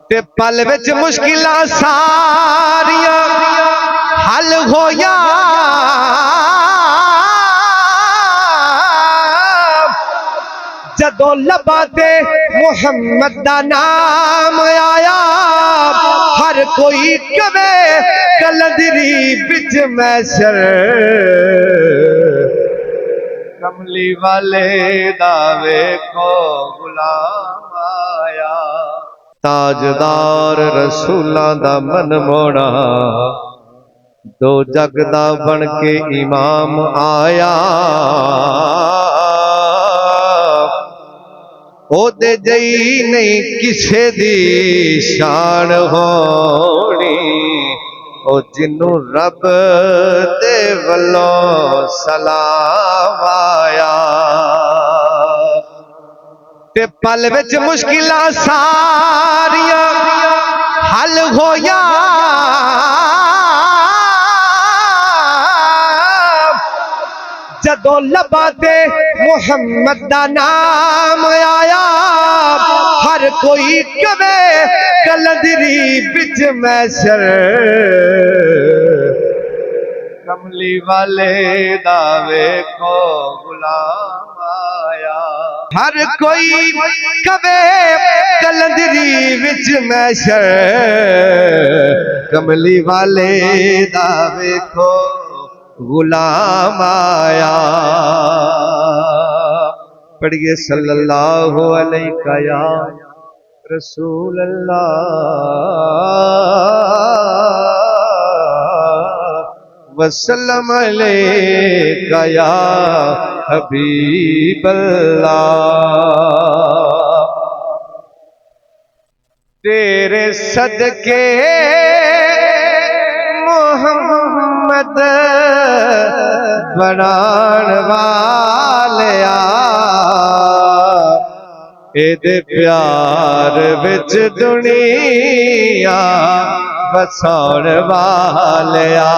ते पल विच मुश्किलां सारियां हल होया। जदों लबा ते मुहम्मद दा नाम आया, हर कोई कवे कलंदरी बिच मैसर कमली वाले दावे को गुलाम आया। ताजदार रसूलां दा मन मोड़ा, दो जग दा बन के इमाम आया। ओदे जई नहीं किसे दी शान होनी, ओ जिन्नू रब दे वल्लों सलाम आया। ते पल विच मुश्किलां सारियां हल होया। जदों लबा ते मुहम्मद दा नाम आया, हर कोई कवे कलंदरी बिच मैसर कमली वाले दावे को गुलाम आया। हर कोई कवे कलंदरी विच मैसर कमली वाले दावे को गुलाम आया। पढ़िए सल्लल्लाहु अलैहि या रसूल अल्लाह वसल्लम अलैका या हबीब अल्लाह। तेरे सदके मोहम्मद बनान वालिया, एदे प्यार विच दुनिया बसाउण वालिया।